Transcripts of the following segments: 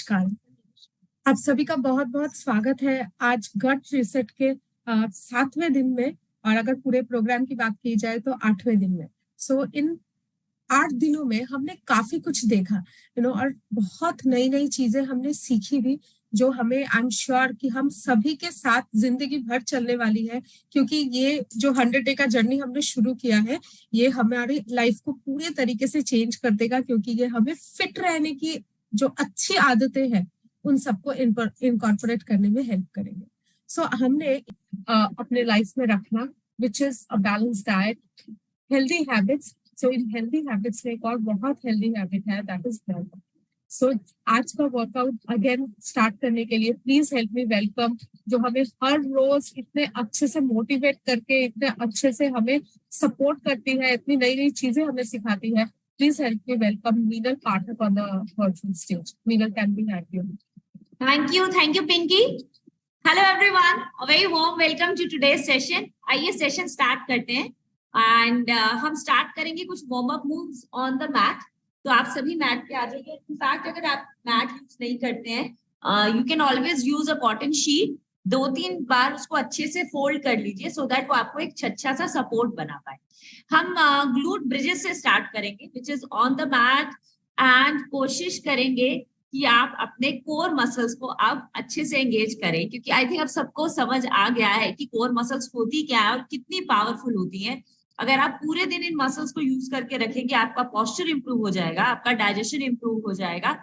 नमस्कार। आप सभी का बहुत बहुत स्वागत है आज गट रीसेट के 7वें दिन में, और अगर पूरे प्रोग्राम की बात की जाए तो 8वें दिन में। इन 8 दिनों में हमने काफी कुछ देखा, और बहुत नई नई चीजें हमने सीखी भी, जो हमें आई एम श्योर कि हम सभी के साथ जिंदगी भर चलने वाली है, क्योंकि ये जो 100 डे का जर्नी हमने शुरू किया है, ये हमारी लाइफ को पूरे तरीके से चेंज कर देगा, क्योंकि ये हमें फिट रहने की जो अच्छी आदतें हैं उन सबको इनकॉर्पोरेट करने में हेल्प करेंगे। हमने अपने लाइफ में रखना which is a balance diet, healthy habits. In healthy habits में एक और बहुत हेल्दी हैबिट है, दैट इज हेल्थ। आज का वर्कआउट अगेन स्टार्ट करने के लिए प्लीज हेल्प मी वेलकम, जो हमें हर रोज इतने अच्छे से मोटिवेट करके, इतने अच्छे से हमें सपोर्ट करती है, इतनी नई नई चीजें हमें सिखाती है। Please help me welcome Meenal Pathak on the virtual stage. Meenal, can we have you? Thank you, Pinky. Hello everyone, a very warm welcome to today's session. आइए सेशन स्टार्ट करते हैं एंड हम स्टार्ट करेंगे कुछ warm up moves on the mat. तो आप सभी mat पे आ जाइए। इनफैक्ट अगर आप मैट यूज नहीं करते हैं, you can always use a cotton sheet. 2-3 बार उसको अच्छे से फोल्ड कर लीजिए सो दैट वो आपको एक अच्छा सा सपोर्ट बना पाए। हम ग्लूट ब्रिजेस से स्टार्ट करेंगे which is on the mat, and कोशिश करेंगे कि आप अपने कोर मसल्स को आप अच्छे से एंगेज करें, क्योंकि आई थिंक अब सबको समझ आ गया है कि कोर मसल्स होती क्या है और कितनी पावरफुल होती हैं। अगर आप पूरे दिन इन मसल्स को यूज करके रखेंगे, आपका पोस्चर इंप्रूव हो जाएगा, आपका डाइजेशन इंप्रूव हो जाएगा,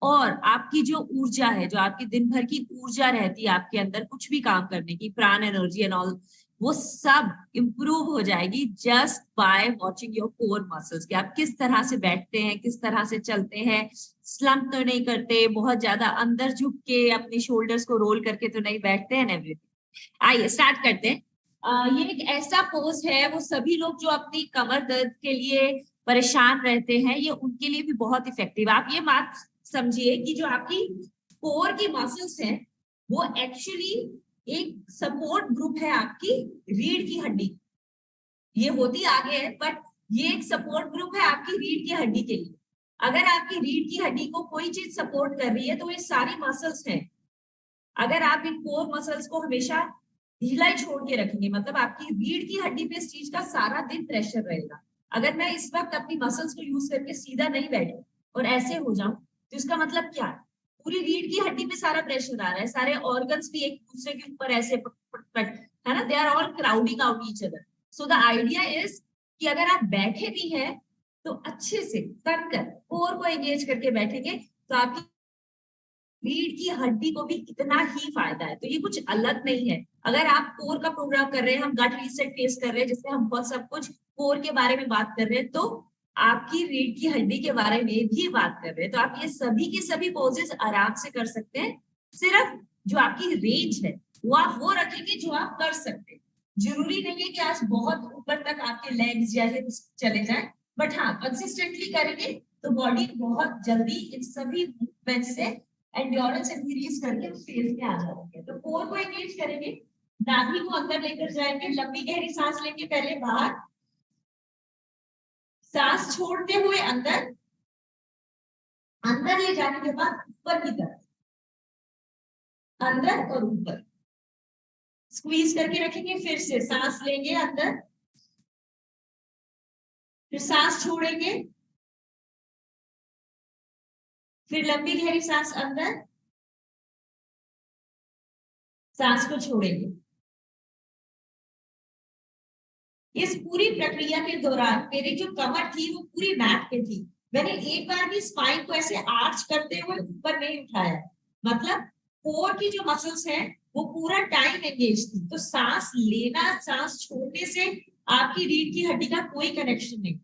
और आपकी जो ऊर्जा है, जो आपकी दिन भर की ऊर्जा रहती है आपके अंदर कुछ भी काम करने की, प्राण एनर्जी एंड ऑल, वो सब इंप्रूव हो जाएगी just by watching your core muscles. कि आप किस तरह से बैठते हैं, किस तरह से चलते हैं, स्लम्प तो नहीं करते, बहुत ज्यादा अंदर झुक के अपनी शोल्डर्स को रोल करके तो नहीं बैठते हैं, एवरीथिंग। आइए स्टार्ट करते हैं। ये एक ऐसा पोज है, वो सभी लोग जो अपनी कमर दर्द के लिए परेशान रहते हैं, ये उनके लिए भी बहुत इफेक्टिव। आप ये बात समझिए कि जो आपकी कोर की मसल्स हैं वो एक्चुअली एक सपोर्ट ग्रुप है आपकी रीढ़ की हड्डी। ये होती आगे है बट ये एक सपोर्ट ग्रुप है आपकी रीढ़ की हड्डी के लिए। अगर आपकी रीढ़ की हड्डी को कोई चीज सपोर्ट कर रही है तो ये सारी मसल्स हैं। अगर आप इन कोर मसल्स को हमेशा ढीला ही छोड़ के रखेंगे, मतलब आपकी रीढ़ की हड्डी पे इस चीज का सारा दिन प्रेशर रहेगा। अगर मैं इस वक्त अपनी मसल्स को यूज करके सीधा नहीं बैठूं और ऐसे हो जाऊं, तो इसका मतलब क्या है? पूरी रीढ़ की हड्डी पे सारा प्रेशर आ रहा है, सारे ऑर्गन्स भी एक दूसरे के ऊपर ऐसे है ना, they are all crowding out each other. So the idea is कि अगर आप बैठे भी हैं तो अच्छे से कर कोर को एंगेज करके बैठेंगे तो आपकी रीढ़ की हड्डी को भी इतना ही फायदा है। तो ये कुछ अलग नहीं है। अगर आप कोर का प्रोग्राम कर रहे हैं, हम गट रीसेट फेस कर रहे हैं जिसमें हम बहुत सब कुछ कोर के बारे में बात कर रहे हैं, तो आपकी रीढ़ की हड्डी के बारे में भी बात कर रहे हैं। तो आप ये सभी के सभी पोजेस आराम से कर सकते हैं। सिर्फ जो आपकी रेंज है वो आप वो रखेंगे जो आप कर सकते हैं। जरूरी नहीं है कि आज बहुत ऊपर तक आपके लेग्स या हिप्स चले जाए, बट हाँ कंसिस्टेंटली करेंगे तो बॉडी बहुत जल्दी इन सभी मूवमेंट से एंड्योरेंस इंक्रीज करके उस फेज में आ जाएंगे। तो कोर को एंगेज करेंगे, नाभि को अंदर लेकर जाएंगे, लंबी गहरी सांस लेंगे, पहले बाहर, सांस छोड़ते हुए अंदर, अंदर ले जाने के बाद ऊपर की तरफ, अंदर और ऊपर स्क्वीज करके रखेंगे। फिर से सांस लेंगे अंदर, फिर सांस छोड़ेंगे, फिर लंबी गहरी सांस अंदर, सांस को छोड़ेंगे। इस पूरी प्रक्रिया के दौरान मेरी जो कमर थी वो पूरी मैट पे थी। मैंने एक बार भी स्पाइन को ऐसे आर्च करते हुए ऊपर नहीं उठाया, मतलब कोर की जो मसल्स हैं वो पूरा टाइम एंगेज थी। तो सांस लेना, सांस छोड़ने से आपकी रीढ़ की हड्डी का कोई कनेक्शन नहीं।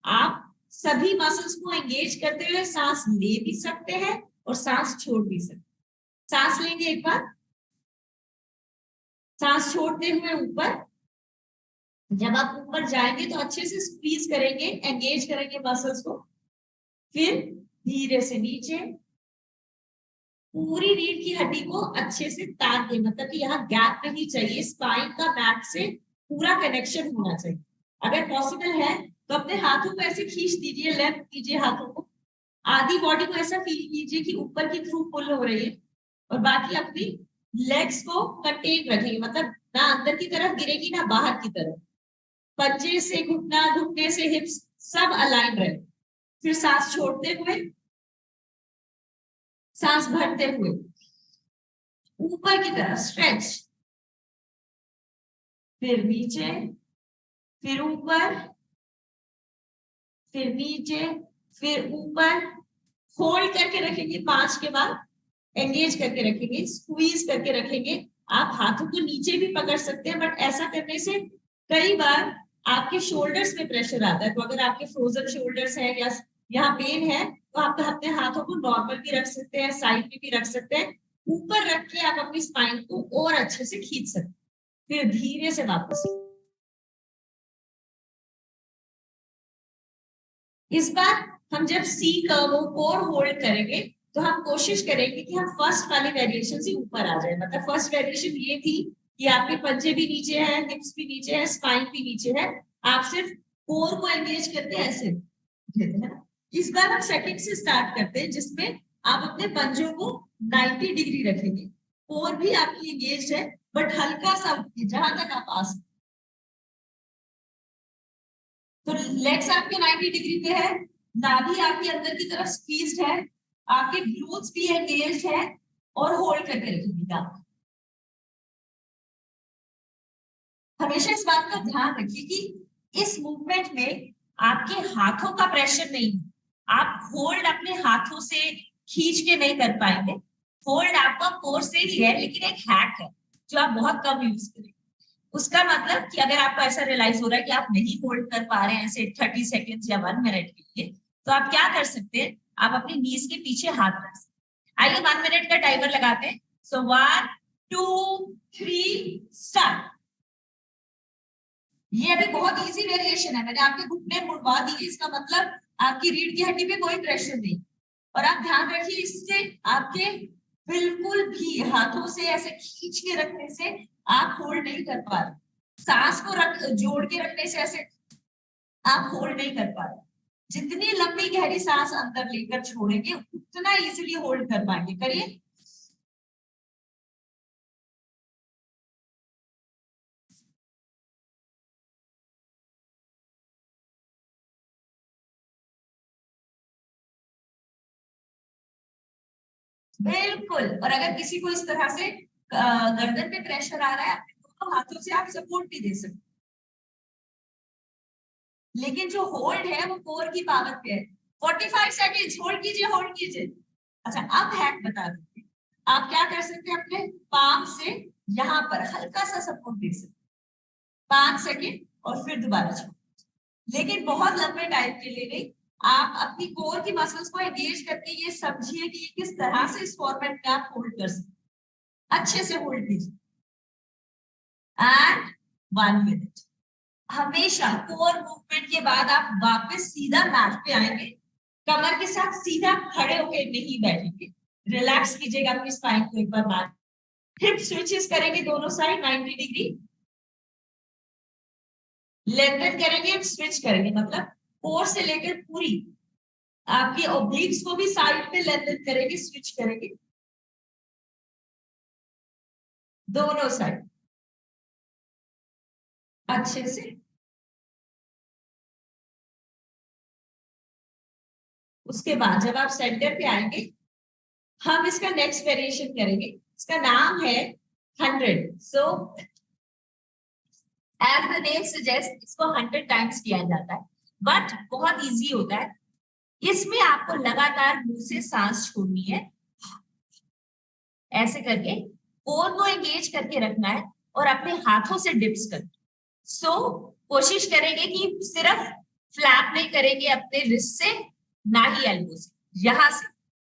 आप सभी मसल्स को एंगेज करते हुए सांस ले भी सकते हैं और सांस छोड़ भी सकते हैं। सांस लेंगे एक बार, सांस छोड़ते हुए ऊपर। जब आप ऊपर जाएंगे तो अच्छे से स्क्वीज करेंगे, एंगेज करेंगे मसल्स को। फिर धीरे से नीचे, पूरी रीढ़ की हड्डी को अच्छे से तार के, मतलब कि यहाँ गैप नहीं चाहिए, स्पाइन का मैट से पूरा कनेक्शन होना चाहिए। अगर पॉसिबल है तो अपने हाथों को ऐसे खींच दीजिए, लेफ्ट कीजिए हाथों को, आधी बॉडी को ऐसा फील कीजिए कि ऊपर की थ्रू पुल हो रही है और बाकी अपनी लेग्स को कंटेन रखेंगे, मतलब ना अंदर की तरफ गिरेगी ना बाहर की तरफ। पंजे से घुटना, घुटने से हिप्स सब अलाइन रहे। फिर सांस छोड़ते हुए, सांस भरते हुए ऊपर की तरफ स्ट्रेच, फिर नीचे, फिर ऊपर, फिर नीचे, फिर ऊपर। होल्ड करके रखेंगे 5 के बाद, एंगेज करके रखेंगे, स्क्वीज करके रखेंगे। आप हाथों को नीचे भी पकड़ सकते हैं, बट ऐसा करने से कई बार आपके शोल्डर्स में प्रेशर आता है। तो अगर आपके फ्रोजन शोल्डर्स है या यहाँ पेन है तो आप अपने हाथों को नॉर्मल भी रख सकते हैं, साइड में भी रख सकते हैं। ऊपर रख के आप अपनी स्पाइन को और अच्छे से खींच सकते हैं। फिर धीरे से वापस। इस बार हम जब सी कर्व कोर होल्ड करेंगे तो हम कोशिश करेंगे कि हम फर्स्ट वाली वेरिएशन से ऊपर आ जाए। मतलब फर्स्ट वेरिएशन ये थी कि आपके पंजे भी नीचे है, हिप्स भी नीचे है, स्पाइन भी नीचे है। आप सिर्फ कोर को एंगेज करके ऐसे देते हैं। इस बार हम सेकंड से स्टार्ट करते हैं, जिसमें आप अपने पंजों को 90 डिग्री रखेंगे। कोर भी आपकी एंगेज है, बट हल्का सा जहां तक आप आ सकते। तो लेग्स आपके 90 डिग्री पे है, नाभि आपके अंदर की तरफ स्क्वीज्ड है, आपके ग्लूट्स भी एंगेज्ड है और होल्ड करके रखिएगा। हमेशा इस बात का ध्यान रखिए कि इस मूवमेंट में आपके हाथों का प्रेशर नहीं है। आप होल्ड अपने हाथों से खींच के नहीं कर पाएंगे। होल्ड आपका कोर से ही है, लेकिन एक हैक है जो आप बहुत कम यूज करेंगे। उसका मतलब कि अगर आपको ऐसा रियलाइज हो रहा है कि आप नहीं होल्ड कर पा रहे हैं ऐसे 30 सेकेंड या 1 मिनट के लिए, तो आप क्या कर सकते हैं, आप अपनी नीज के पीछे हाथ रख सकते हैं। आइए 1 मिनट का टाइमर लगाते हैं। सो 1 2 3 स्टार्ट। ये अभी बहुत इजी वेरिएशन है, मैंने आपके घुटने मुड़वा दिए, इसका मतलब आपकी रीढ़ की हड्डी पे कोई प्रेशर नहीं। और आप ध्यान रखिए, इससे आपके बिल्कुल भी हाथों से ऐसे खींच के रखने से आप होल्ड नहीं कर पा रहे। सांस को जोड़ के रखने से ऐसे आप होल्ड नहीं कर पा रहे। जितनी लंबी गहरी सांस अंदर लेकर छोड़ेंगे उतना इजीली होल्ड कर पाएंगे। करिए। बिल्कुल। और अगर किसी को इस तरह से गर्दन पे प्रेशर आ रहा है, अपने दोनों हाथों से आप सपोर्ट भी दे सकते, लेकिन जो होल्ड है वो कोर की पावर पे है। 45 सेकेंड होल्ड कीजिए, होल्ड कीजिए। अच्छा, अब हैक बता देते हैं। आप क्या कर सकते हैं, अपने पाम से यहाँ पर हल्का सा सपोर्ट दे सकते, 5 सेकेंड और फिर दोबारा छोड़, लेकिन बहुत लंबे टाइम के लिए नहीं। आप अपनी कोर की मसल्स को एंगेज करके ये समझिए कि ये किस तरह से इस फॉर्मेट में आप होल्ड कर सकते। अच्छे से होल्ड कीजिए एंड 1 मिनट। हमेशा कोर मूवमेंट के बाद आप वापस सीधा मैट पे आएंगे, कमर के साथ सीधा खड़े होकर नहीं बैठेंगे। रिलैक्स कीजिएगा अपनी स्पाइन को एक बार मैट। हिप स्विचेस करेंगे दोनों साइड 90 डिग्री, लेंथन करेंगे, स्विच करेंगे। मतलब कोर से लेकर पूरी आपकी ओब्लिक्स को भी साइड पे लेंथन करेंगे, स्विच करेंगे दोनों साइड अच्छे से। उसके बाद जब आप सेंटर पे आएंगे, हम इसका नेक्स्ट वेरिएशन करेंगे। इसका नाम है 100। So as the name suggest, इसको 100 टाइम्स किया जाता है, बट बहुत इजी होता है। इसमें आपको लगातार मुंह से सांस छोड़नी है, ऐसे करके कोर को एंगेज करके रखना है और अपने हाथों से डिप्स करना। सो कोशिश करेंगे कि सिर्फ फ्लैप नहीं करेंगे अपने रिस्ट से, ना ही एल्बो से, यहां से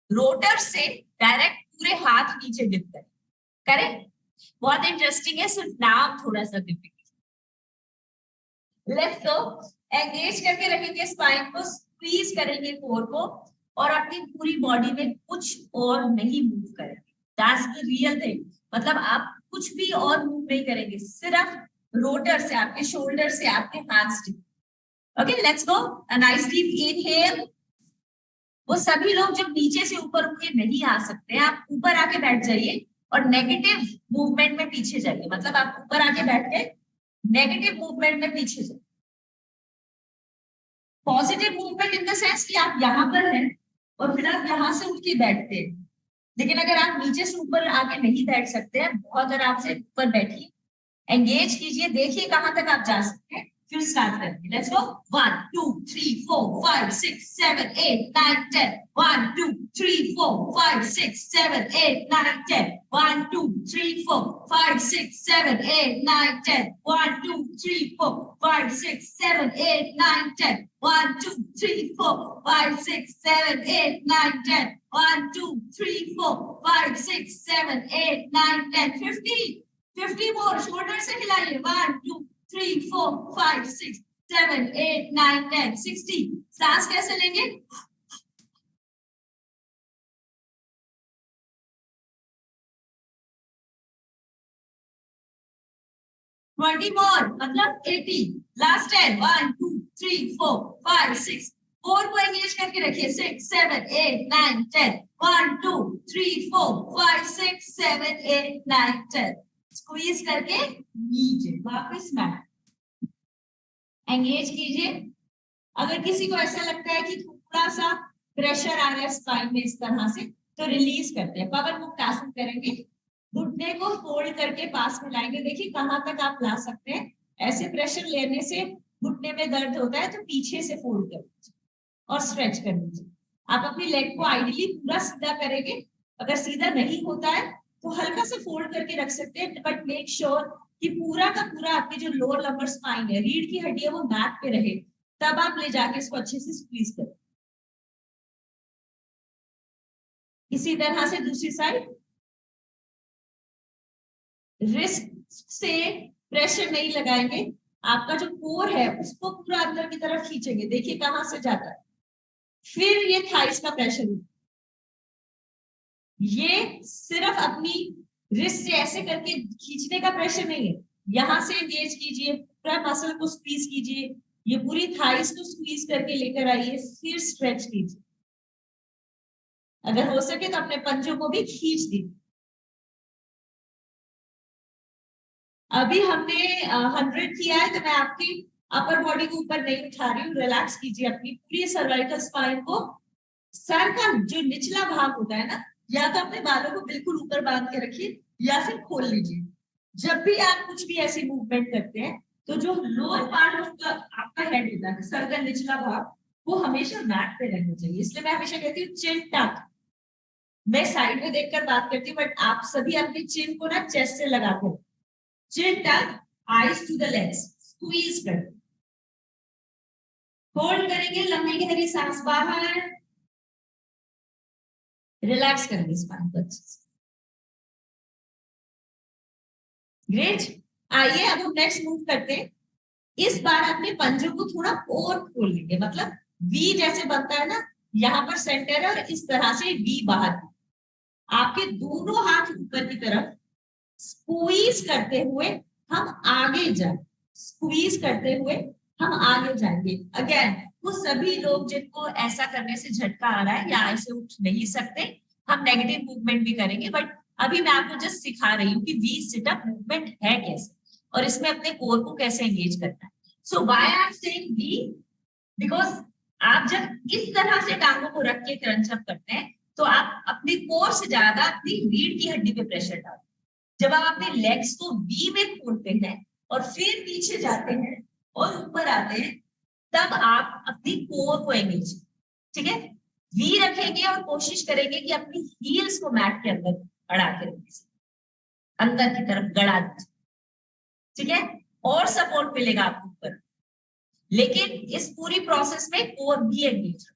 रोटर से डायरेक्ट पूरे हाथ नीचे डिप करें। करें। बहुत इंटरेस्टिंग है, सिर्फ नाम थोड़ा सा डिफिकल्ट। Let's go. एंगेज करके रखेंगे स्पाइन को, स्क्वीज करेंगे कोर को और अपनी पूरी बॉडी में कुछ और नहीं मूव करेंगे। That's the real thing. मतलब आप कुछ भी और मूव नहीं करेंगे, सिर्फ रोटर से, आपके शोल्डर से आपके hands. Okay, let's go. A nice deep inhale वो सभी लोग जब नीचे से ऊपर उठ के नहीं आ सकते, आप ऊपर आके बैठ जाइए और नेगेटिव मूवमेंट में पीछे जाइए। मतलब आप ऊपर आके बैठ के नेगेटिव मूवमेंट में पीछे जाइए। Positive movement in the sense कि आप यहाँ पर हैं और फिर आप यहाँ से उठ के बैठते हैं। लेकिन अगर आप नीचे से ऊपर आके नहीं बैठ सकते हैं, बहुत आराम से ऊपर बैठिए, एंगेज कीजिए, देखिए कहां तक आप जा सकते हैं, फिर स्टार्ट करेंगे। लेट्स गो 1 2 3 4 5 6 7 8 9 10 1 2 3 4 5 6 7 8 9 10 1 2 3 4 5 6 7 8 9 10 1 2 3 4 5 6 7 8 9 10 1 2 3 4 5 6 7 8 9 10 1 2 3 4 5 6 7 8 9 10 50 more, shoulder से हिलाइए। 1 2 3 4 5 6 7 8 9 10 60। सांस कैसे लेंगे? 20 more, मतलब 80। लास्ट 10 1 2 3 4 5 6 4 को एंगेज करके रखिए। 6 7 8 9 10 1 2 3 4 5 6 7 8 9 10। स्क्वीज करके नीचे वापस मैट एंगेज कीजिए। अगर किसी को ऐसा लगता है कि थोड़ा सा प्रेशर आ रहा है स्पाइन में इस तरह से, तो रिलीज करते हैं। पवन मुक्त आसन करेंगे, घुटने को फोल्ड करके पास में लाएंगे। देखिए कहां तक आप ला सकते हैं। ऐसे प्रेशर लेने से घुटने में दर्द होता है, तो पीछे से फोल्ड कर लीजिए और स्ट्रेच कर लीजिए। आप अपनी लेग को आइडियली पूरा सीधा करेंगे। अगर सीधा नहीं होता है तो हल्का सा फोल्ड करके रख सकते हैं, बट मेक श्योर कि पूरा का पूरा आपकी जो लोअर लंबर स्पाइन है, रीढ़ की हड्डी है, वो मैट पे रहे। तब आप ले जाके इसको अच्छे से स्क्वीज करें। इसी तरह से दूसरी साइड। रिस्ट से प्रेशर नहीं लगाएंगे, आपका जो कोर है उसको पूरा अंदर की तरफ खींचेंगे। देखिए कहां से जाता है। फिर ये थाइस का प्रेशर, ये सिर्फ अपनी रिस्ट से ऐसे करके खींचने का प्रेशर नहीं है। यहां से एंगेज कीजिए, पूरा मसल को स्क्वीज कीजिए, ये पूरी थाइस को स्क्वीज करके लेकर आइए, फिर स्ट्रेच कीजिए। अगर हो सके तो अपने पंजों को भी खींच दीजिए। अभी हमने 100 किया है, तो मैं आपकी अपर बॉडी को ऊपर नहीं उठा रही हूँ। रिलैक्स कीजिए अपनी पूरी सर्वाइकल स्पाइन को। सर का जो निचला भाग होता है ना, या तो अपने बालों को बिल्कुल ऊपर बांध के रखिए या फिर खोल लीजिए। जब भी आप कुछ भी ऐसी मूवमेंट करते हैं, तो जो लोअर पार्ट ऑफ आपका हेड होता है, सर का निचला भाग, वो हमेशा मैट पे रहना चाहिए। इसलिए मैं हमेशा कहती हूँ चिन टक। मैं साइड में देखकर बात करती हूँ, बट आप सभी अपनी चिन को ना चेस्ट से लगाते हो। Chin tuck, eyes to the legs, squeeze कर, होल्ड करेंगे, लंबी गहरी सांस बाहर, रिलैक्स करेंगे स्पाइन को अच्छे से। ग्रेट। आइए अब हम नेक्स्ट मूव करते हैं। इस बार अपने पंजों को थोड़ा और खोल लेंगे, मतलब वी जैसे बनता है ना, यहाँ पर सेंटर है और इस तरह से वी बाहर। आपके दोनों हाथ ऊपर की तरफ, स्क्वीज करते हुए हम आगे जाए, स्क्वीज करते हुए हम आगे जाएंगे। अगेन वो सभी लोग जिनको ऐसा करने से झटका आ रहा है या ऐसे उठ नहीं सकते, हम नेगेटिव मूवमेंट भी करेंगे, बट अभी मैं आपको जस्ट सिखा रही हूँ कि वी सिटअप मूवमेंट है कैसे और इसमें अपने कोर को कैसे एंगेज करना है। So why I am saying we, because आप जब इस तरह से टांगों को रख के क्रंच अप करते हैं, तो आप अपने कोर से ज्यादा अपनी रीढ़ की हड्डी पे प्रेशर डालते हैं। जब आप अपने लेग्स को वी में खोलते हैं और फिर पीछे जाते हैं और ऊपर आते हैं, तब आप अपनी कोर को एंगेज, ठीक है, वी रखेंगे और कोशिश करेंगे कि अपनी हील्स को मैट के अंदर अड़ा के रखें, अंदर की तरफ गड़ा दीजिए, ठीक है, और सपोर्ट मिलेगा आपको ऊपर। लेकिन इस पूरी प्रोसेस में कोर भी एंगेज,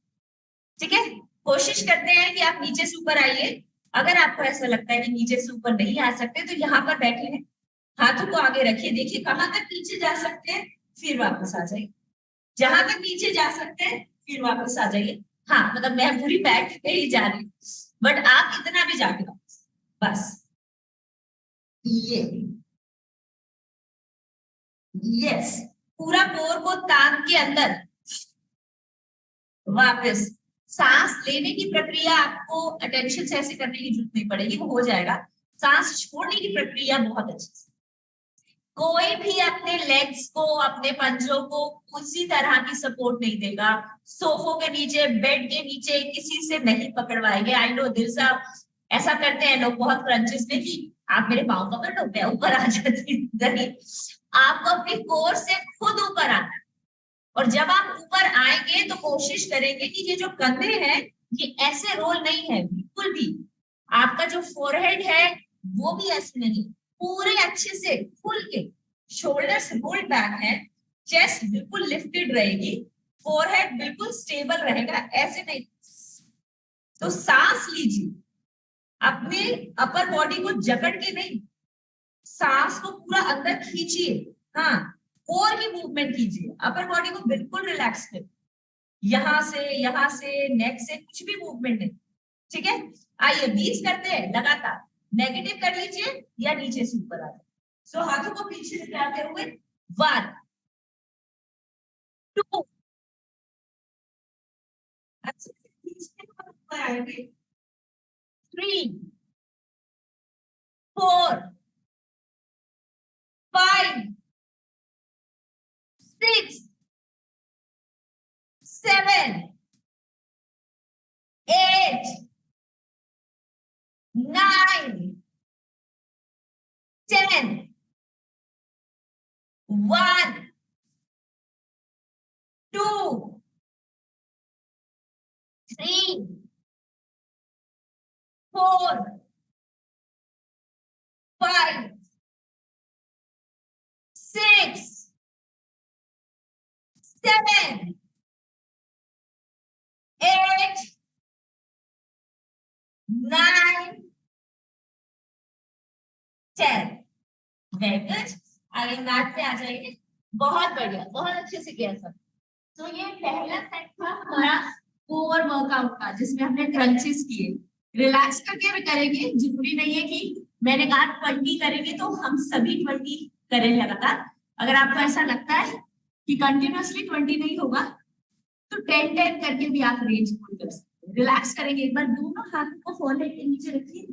ठीक है। कोशिश करते हैं कि आप नीचे से ऊपर आइए। अगर आपको ऐसा लगता है कि नीचे से ऊपर नहीं आ सकते, तो यहाँ पर बैठे हैं, हाथों को आगे रखिए, देखिए कहां तक नीचे जा सकते हैं, फिर वापस आ जाइए। जहां तक नीचे जा सकते हैं फिर वापस आ जाइए। हाँ, मतलब मैं पूरी बैठ पे ही जा रही हूँ, बट आप इतना भी जाके वापस, बस ये, यस, पूरा कोर को तान के अंदर वापस सांस लेने की प्रक्रिया आपको अटेंशन से ऐसे करने की जरूरत नहीं पड़ेगी, वो हो जाएगा। सांस छोड़ने की प्रक्रिया बहुत अच्छी से। कोई भी अपने लेग्स को, अपने पंजों को उसी तरह की सपोर्ट नहीं देगा। सोफों के नीचे, बेड के नीचे किसी से नहीं पकड़वाएंगे। आई नो दिल सा ऐसा करते हैं लोग बहुत क्रंचेस में कि आप मेरे पाँव पकड़ लो, मैं ऊपर आ जाती। नहीं, आपको अपनी कोर से खुद ऊपर आना है। और जब आप ऊपर आएंगे तो कोशिश करेंगे कि ये जो कंधे हैं ये ऐसे रोल नहीं है बिल्कुल भी। आपका जो फोरहेड है वो भी ऐसे नहीं, पूरे अच्छे से खुल के शोल्डर्स रोल्ड बैक है, चेस्ट बिल्कुल लिफ्टेड रहेगी, फोरहेड बिल्कुल स्टेबल रहेगा, ऐसे नहीं। तो सांस लीजिए, अपने अपर बॉडी को जकड़ के नहीं, सांस को पूरा अंदर खींचिए। हाँ, कोर की मूवमेंट कीजिए, अपर बॉडी को बिल्कुल रिलैक्स करिए, यहां से नेक से कुछ भी मूवमेंट नहीं। ठीक है, आइए 20 करते हैं लगातार। नेगेटिव कर लीजिए या नीचे से ऊपर आ जाए। सो हाथों को पीछे से आते हुए 1 2 आएंगे, 3 4 5 6 7 8 9 10 1 2 3 4 5 6 7 8 9 10। वेरी गुड, आगे मैट पे आ जाइए। बहुत बढ़िया, बहुत अच्छे से किया सब। तो ये पहला सेट था हमारा कोर वर्कआउट का, जिसमें हमने क्रंचेस किए। रिलैक्स करके भी करेंगे, जरूरी नहीं है कि मैंने कहा 20 करेंगे तो हम सभी 20 करें लगातार। अगर आपको ऐसा लगता है कि कंटिन्यूअसली 20 नहीं होगा तो 10-10 करके भी आप रेंज पुल कर सकते हैं। रिलैक्स करेंगे, एक बार दोनों हाथों को फोरहेड के नीचे रखिए,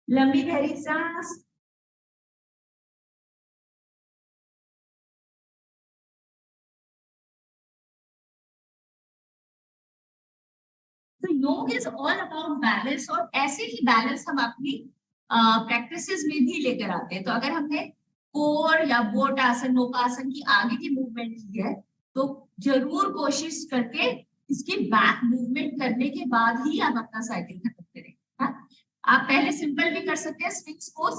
लंबी गहरी सांस। तो योग इज ऑल अबाउट बैलेंस, और ऐसे ही बैलेंस हम अपनी प्रैक्टिसेस में भी लेकर आते हैं। तो अगर हमने कोर या बोट आसन, नौकासन की आगे की मूवमेंट की है तो जरूर कोशिश करके इसकी बैक मूवमेंट करने के बाद ही आप अपना साइकिल खत्म करें। हाँ? आप पहले सिंपल भी कर सकते हैं, स्विंग्स पोज।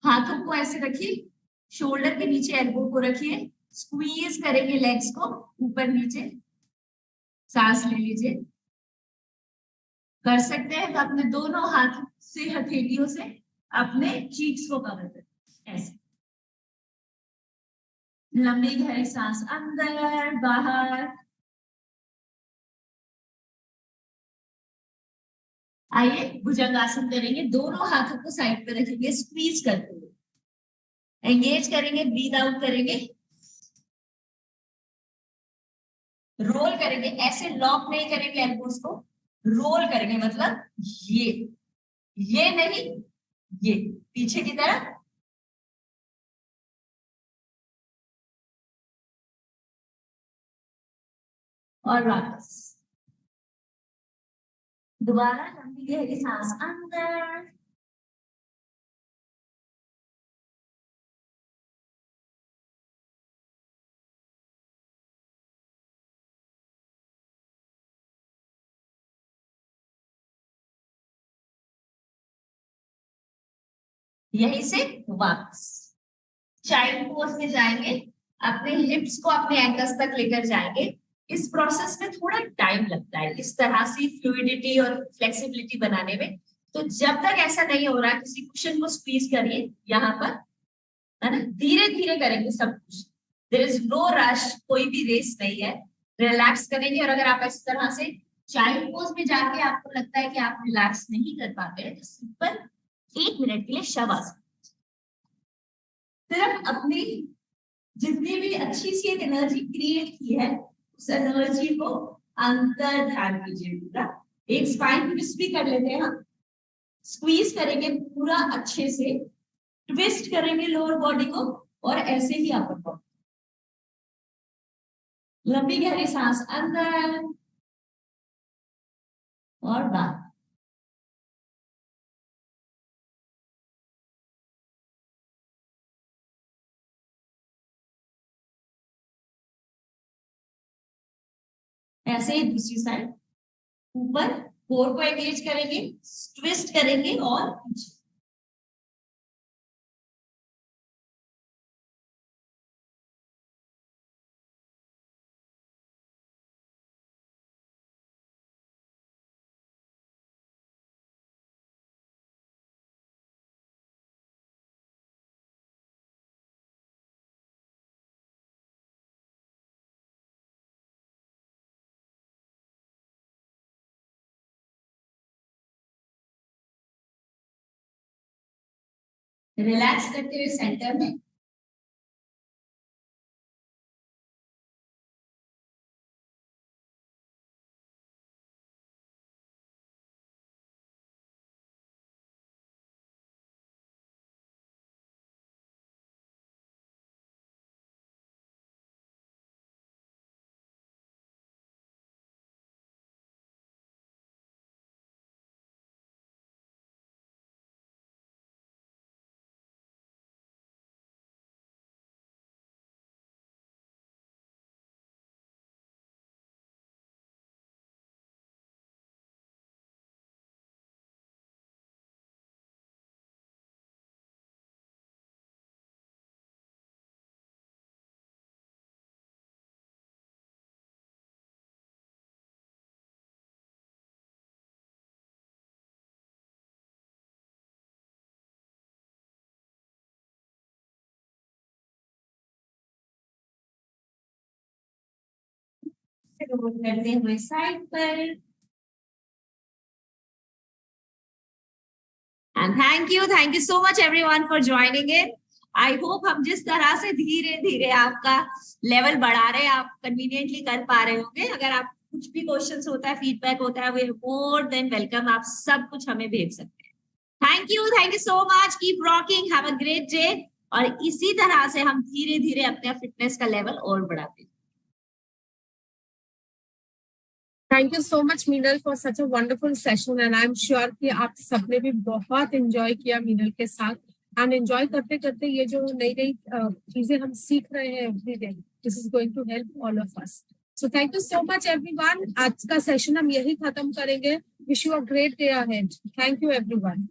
हाथों को ऐसे रखिए, शोल्डर के नीचे एल्बो को रखिए, स्क्वीज करेंगे लेग्स को ऊपर नीचे, सांस ले लीजिए। कर सकते हैं तो अपने दोनों हाथ से, हथेलियों से अपने चीक्स को कवर करें, ऐसे। लंबी गहरी सांस अंदर बाहर। आइए भुजंगासन करेंगे, दोनों हाथों को साइड पे रखेंगे, स्क्वीज करते हुए एंगेज करेंगे, ब्रीद आउट करेंगे, रोल करेंगे। ऐसे लॉक नहीं करेंगे एल्बोस को, रोल करेंगे, मतलब ये नहीं, ये पीछे की तरफ। और वापस दोबारा लंबी गहरी सांस अंदर, यहीं से वापस चाइल्ड पोज में जाएंगे, अपने हिप्स को अपने एंकल्स तक लेकर जाएंगे। इस प्रोसेस में थोड़ा टाइम लगता है, इस तरह से फ्लूइडिटी और फ्लेक्सिबिलिटी बनाने में। तो जब तक ऐसा नहीं हो रहा, किसी कुशन को स्क्वीज करिए यहाँ पर, है ना, धीरे धीरे करेंगे सब कुछ। देयर इज नो रश, कोई भी रेस नहीं है, रिलैक्स करेंगे। और अगर आप इस तरह से चाइल्ड पोज में जाके आपको लगता है कि आप रिलैक्स नहीं कर पाते हैं, तो सिंपल 1 मिनट के लिए शवासन, सिर्फ अपनी जितनी भी अच्छी सी एक एनर्जी क्रिएट की है उस एनर्जी को अंदर ध्यान कीजिए पूरा। एक स्पाइन ट्विस्ट भी कर लेते हैं हम, स्क्वीज करेंगे पूरा अच्छे से, ट्विस्ट करेंगे लोअर बॉडी को और ऐसे ही अपर बॉडी। लंबी गहरी सांस अंदर और बाहर। ऐसे ही दूसरी साइड, ऊपर कोर को एंगेज करेंगे, ट्विस्ट करेंगे और नीचे। रिलैक्स करते हुए सेंटर में, करते हुए साइड पर। And thank you so much everyone for joining in. I hope हम जिस तरह से धीरे धीरे आपका लेवल बढ़ा रहे हैं, आप कन्वीनियंटली कर पा रहे होंगे। अगर आप कुछ भी क्वेश्चंस होता है, फीडबैक होता है, we are more than welcome. आप सब कुछ हमें भेज सकते हैं। Thank you so much, keep rocking, have a great day. और इसी तरह से हम धीरे धीरे अपने फिटनेस का लेवल और बढ़ाते हैं। Thank you so much Meenal for such a wonderful session and I am sure कि आप सबने भी बहुत एंजॉय किया मीनल के साथ। एंड एंजॉय करते करते ये जो नई नई चीजें हम सीख रहे हैं every day, this is going to help all of us. So thank you so much everyone. आज का सेशन हम यही खत्म करेंगे। Wish you a great day ahead. Thank you everyone.